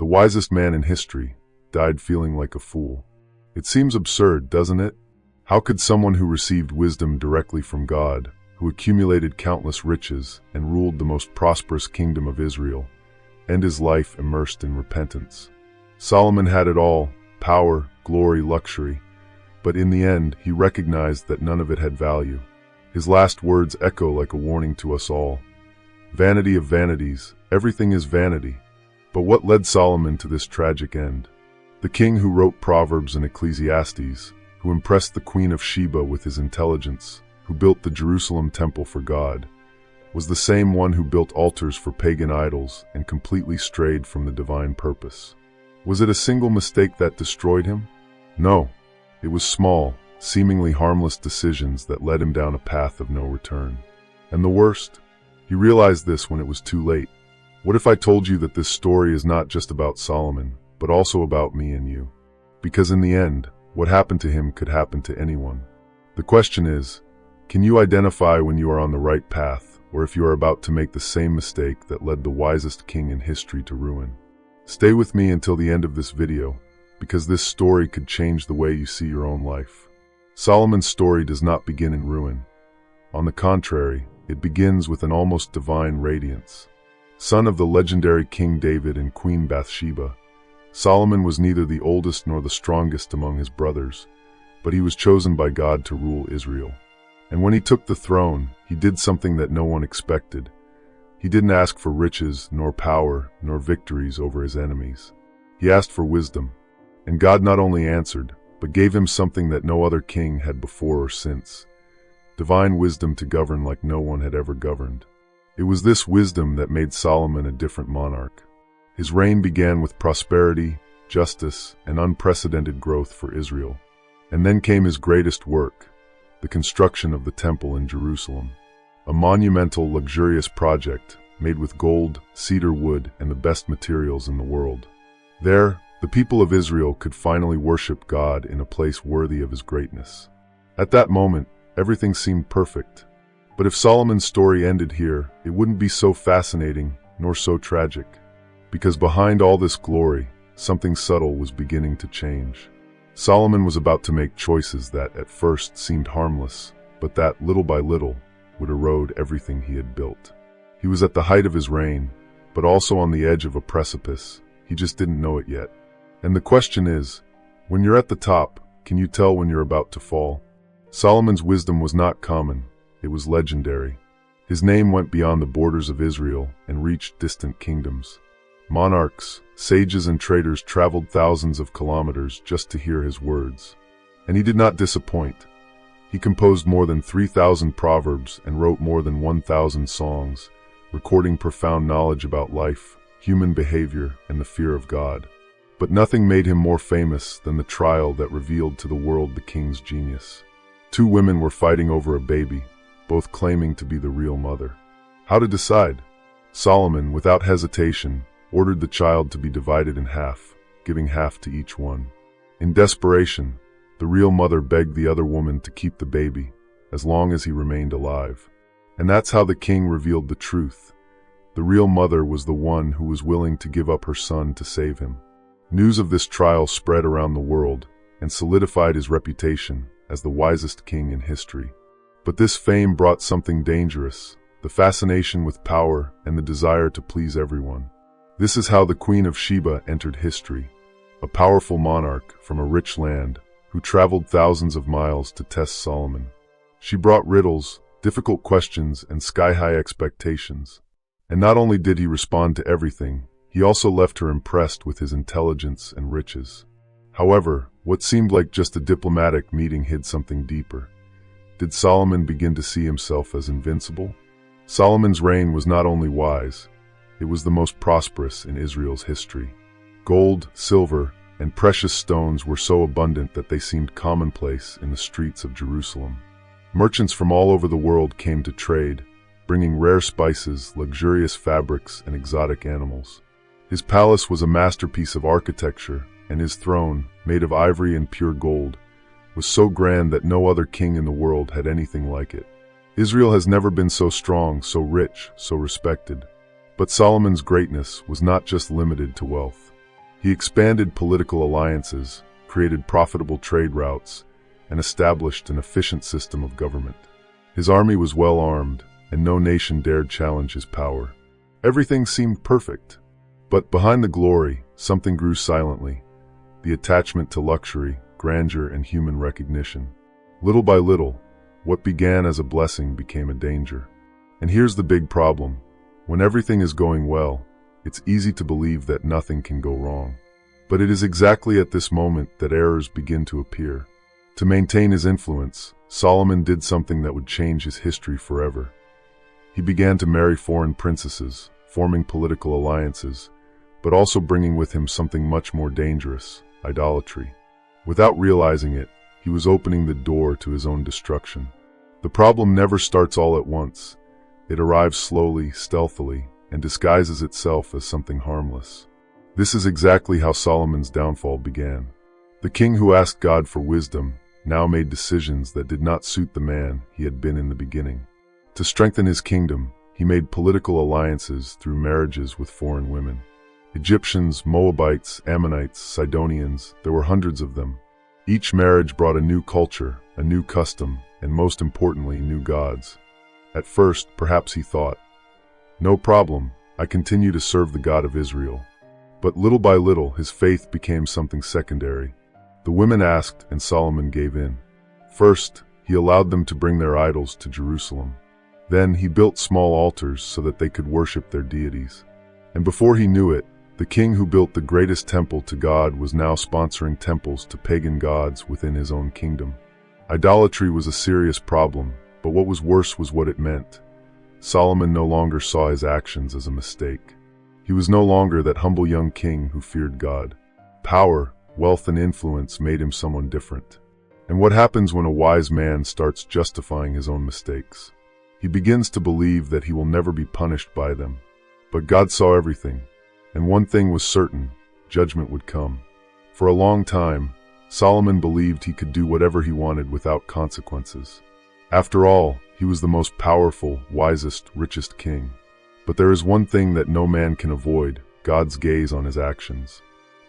the wisest man in history, died feeling like a fool. It seems absurd, doesn't it? How could someone who received wisdom directly from God, who accumulated countless riches and ruled the most prosperous kingdom of Israel, end his life immersed in repentance? Solomon had it all: power, glory, luxury. But in the end, he recognized that none of it had value. His last words echo like a warning to us all. Vanity of vanities, everything is vanity. But what led Solomon to this tragic end? The king who wrote Proverbs and Ecclesiastes, who impressed the Queen of Sheba with his intelligence, who built the Jerusalem temple for God, was the same one who built altars for pagan idols and completely strayed from the divine purpose. Was it a single mistake that destroyed him? No. It was small, seemingly harmless decisions that led him down a path of no return. And the worst? He realized this when it was too late. What if I told you that this story is not just about Solomon, but also about me and you? Because in the end, what happened to him could happen to anyone. The question is, can you identify when you are on the right path, or if you are about to make the same mistake that led the wisest king in history to ruin? Stay with me until the end of this video, because this story could change the way you see your own life. Solomon's story does not begin in ruin. On the contrary, it begins with an almost divine radiance. Son of the legendary King David and Queen Bathsheba, Solomon was neither the oldest nor the strongest among his brothers, but he was chosen by God to rule Israel. And when he took the throne, he did something that no one expected. He didn't ask for riches, nor power, nor victories over his enemies. He asked for wisdom. And God not only answered, but gave him something that no other king had before or since: divine wisdom to govern like no one had ever governed. It was this wisdom that made Solomon a different monarch. His reign began with prosperity, justice, and unprecedented growth for Israel. And then came his greatest work, the construction of the temple in Jerusalem. A monumental, luxurious project made with gold, cedar wood, and the best materials in the world. There, the people of Israel could finally worship God in a place worthy of his greatness. At that moment, everything seemed perfect. But if Solomon's story ended here, it wouldn't be so fascinating, nor so tragic. Because behind all this glory, something subtle was beginning to change. Solomon was about to make choices that at first seemed harmless, but that, little by little, would erode everything he had built. He was at the height of his reign, but also on the edge of a precipice. He just didn't know it yet. And the question is, when you're at the top, can you tell when you're about to fall? Solomon's wisdom was not common. It was legendary. His name went beyond the borders of Israel and reached distant kingdoms. Monarchs, sages, and traders traveled thousands of kilometers just to hear his words. And he did not disappoint. He composed more than 3,000 proverbs and wrote more than 1,000 songs, recording profound knowledge about life, human behavior, and the fear of God. But nothing made him more famous than the trial that revealed to the world the king's genius. Two women were fighting over a baby, both claiming to be the real mother. How to decide? Solomon, without hesitation, ordered the child to be divided in half, giving half to each one. In desperation, the real mother begged the other woman to keep the baby, as long as he remained alive. And that's how the king revealed the truth. The real mother was the one who was willing to give up her son to save him. News of this trial spread around the world and solidified his reputation as the wisest king in history. But this fame brought something dangerous: the fascination with power and the desire to please everyone. This is how the Queen of Sheba entered history, a powerful monarch from a rich land who traveled thousands of miles to test Solomon. She brought riddles, difficult questions, and sky-high expectations. And not only did he respond to everything, he also left her impressed with his intelligence and riches. However, what seemed like just a diplomatic meeting hid something deeper. Did Solomon begin to see himself as invincible? Solomon's reign was not only wise, it was the most prosperous in Israel's history. Gold, silver, and precious stones were so abundant that they seemed commonplace in the streets of Jerusalem. Merchants from all over the world came to trade, bringing rare spices, luxurious fabrics, and exotic animals. His palace was a masterpiece of architecture, and his throne, made of ivory and pure gold, was so grand that no other king in the world had anything like it. Israel has never been so strong, so rich, so respected. But Solomon's greatness was not just limited to wealth. He expanded political alliances, created profitable trade routes, and established an efficient system of government. His army was well armed, and no nation dared challenge his power. Everything seemed perfect. But behind the glory, something grew silently: the attachment to luxury, grandeur, and human recognition. Little by little, what began as a blessing became a danger. And here's the big problem. When everything is going well, it's easy to believe that nothing can go wrong. But it is exactly at this moment that errors begin to appear. To maintain his influence, Solomon did something that would change his history forever. He began to marry foreign princesses, forming political alliances, but also bringing with him something much more dangerous: idolatry. Without realizing it, he was opening the door to his own destruction. The problem never starts all at once. It arrives slowly, stealthily, and disguises itself as something harmless. This is exactly how Solomon's downfall began. The king who asked God for wisdom now made decisions that did not suit the man he had been in the beginning. To strengthen his kingdom, he made political alliances through marriages with foreign women. Egyptians, Moabites, Ammonites, Sidonians, there were hundreds of them. Each marriage brought a new culture, a new custom, and most importantly, new gods. At first, perhaps he thought, "No problem, I continue to serve the God of Israel." But little by little, his faith became something secondary. The women asked, and Solomon gave in. First, he allowed them to bring their idols to Jerusalem. Then he built small altars so that they could worship their deities. And before he knew it, the king who built the greatest temple to God was now sponsoring temples to pagan gods within his own kingdom. Idolatry was a serious problem, but what was worse was what it meant. Solomon no longer saw his actions as a mistake. He was no longer that humble young king who feared God. Power, wealth, and influence made him someone different. And what happens when a wise man starts justifying his own mistakes? He begins to believe that he will never be punished by them. But God saw everything, and one thing was certain: judgment would come. For a long time, Solomon believed he could do whatever he wanted without consequences. After all, he was the most powerful, wisest, richest king. But there is one thing that no man can avoid: God's gaze on his actions.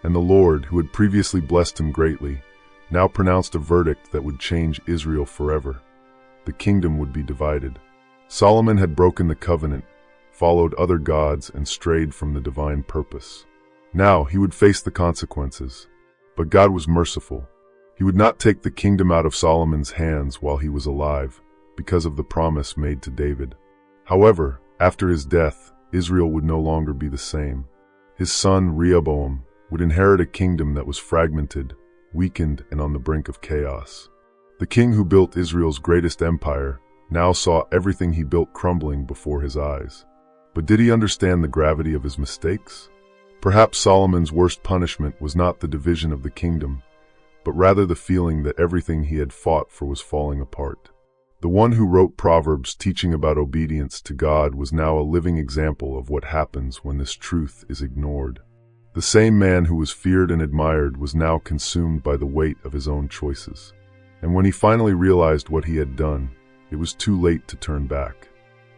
And the Lord, who had previously blessed him greatly, now pronounced a verdict that would change Israel forever. The kingdom would be divided. Solomon had broken the covenant, followed other gods, and strayed from the divine purpose. Now he would face the consequences. But God was merciful. He would not take the kingdom out of Solomon's hands while he was alive, because of the promise made to David. However, after his death, Israel would no longer be the same. His son, Rehoboam, would inherit a kingdom that was fragmented, weakened, and on the brink of chaos. The king who built Israel's greatest empire now saw everything he built crumbling before his eyes. But did he understand the gravity of his mistakes? Perhaps Solomon's worst punishment was not the division of the kingdom, but rather the feeling that everything he had fought for was falling apart. The one who wrote Proverbs teaching about obedience to God was now a living example of what happens when this truth is ignored. The same man who was feared and admired was now consumed by the weight of his own choices. And when he finally realized what he had done, it was too late to turn back.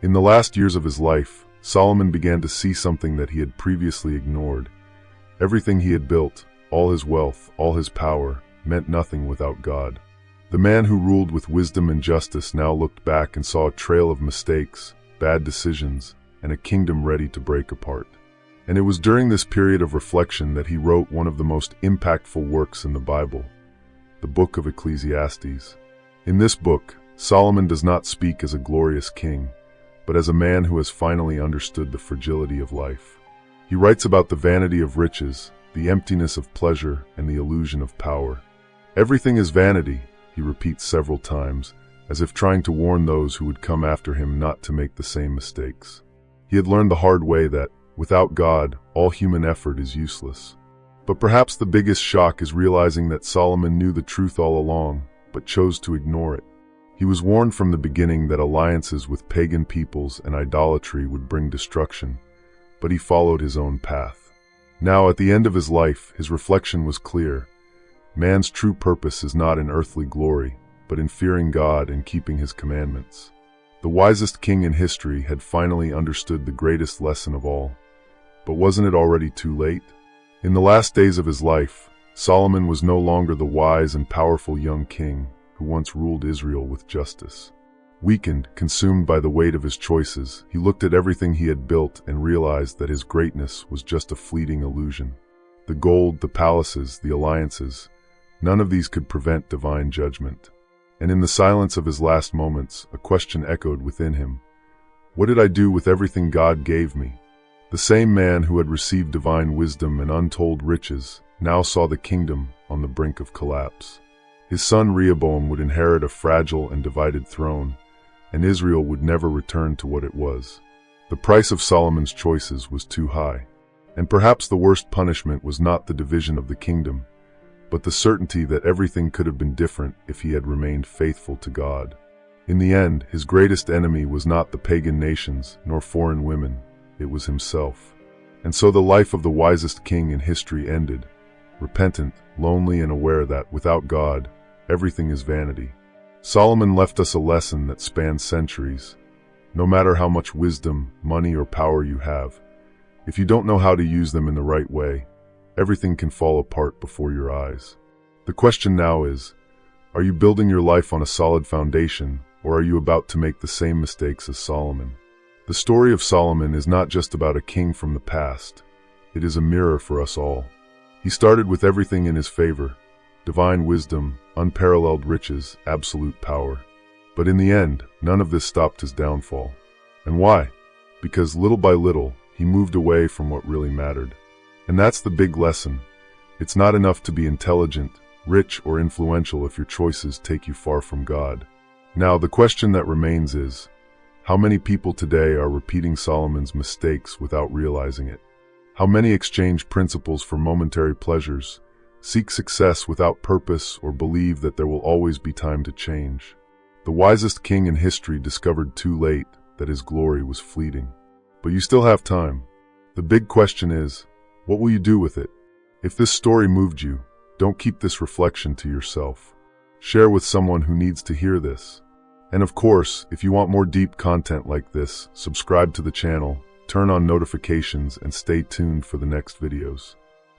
In the last years of his life, Solomon began to see something that he had previously ignored. Everything he had built, all his wealth, all his power, meant nothing without God. The man who ruled with wisdom and justice now looked back and saw a trail of mistakes, bad decisions, and a kingdom ready to break apart. And it was during this period of reflection that he wrote one of the most impactful works in the Bible, the book of Ecclesiastes. In this book, Solomon does not speak as a glorious king, but as a man who has finally understood the fragility of life. He writes about the vanity of riches, the emptiness of pleasure, and the illusion of power. Everything is vanity, he repeats several times, as if trying to warn those who would come after him not to make the same mistakes. He had learned the hard way that, without God, all human effort is useless. But perhaps the biggest shock is realizing that Solomon knew the truth all along, but chose to ignore it. He was warned from the beginning that alliances with pagan peoples and idolatry would bring destruction, but he followed his own path. Now, at the end of his life, his reflection was clear. Man's true purpose is not in earthly glory, but in fearing God and keeping his commandments. The wisest king in history had finally understood the greatest lesson of all. But wasn't it already too late? In the last days of his life, Solomon was no longer the wise and powerful young king who once ruled Israel with justice. Weakened, consumed by the weight of his choices, he looked at everything he had built and realized that his greatness was just a fleeting illusion. The gold, the palaces, the alliances, none of these could prevent divine judgment. And in the silence of his last moments, a question echoed within him. What did I do with everything God gave me? The same man who had received divine wisdom and untold riches now saw the kingdom on the brink of collapse. His son Rehoboam would inherit a fragile and divided throne, and Israel would never return to what it was. The price of Solomon's choices was too high. And perhaps the worst punishment was not the division of the kingdom, but the certainty that everything could have been different if he had remained faithful to God. In the end, his greatest enemy was not the pagan nations nor foreign women, it was himself. And so the life of the wisest king in history ended, repentant, lonely, and aware that, without God, everything is vanity. Solomon left us a lesson that spans centuries. No matter how much wisdom, money, or power you have, if you don't know how to use them in the right way, everything can fall apart before your eyes. The question now is, are you building your life on a solid foundation, or are you about to make the same mistakes as Solomon? The story of Solomon is not just about a king from the past. It is a mirror for us all. He started with everything in his favor: divine wisdom, unparalleled riches, absolute power. But in the end, none of this stopped his downfall. And why? Because little by little, he moved away from what really mattered. And that's the big lesson. It's not enough to be intelligent, rich, or influential if your choices take you far from God. Now, the question that remains is, how many people today are repeating Solomon's mistakes without realizing it? How many exchange principles for momentary pleasures, seek success without purpose, or believe that there will always be time to change? The wisest king in history discovered too late that his glory was fleeting. But you still have time. The big question is, what will you do with it? If this story moved you, don't keep this reflection to yourself. Share with someone who needs to hear this. And of course, if you want more deep content like this, subscribe to the channel, turn on notifications, and stay tuned for the next videos.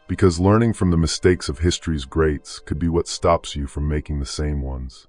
Because learning from the mistakes of history's greats could be what stops you from making the same ones.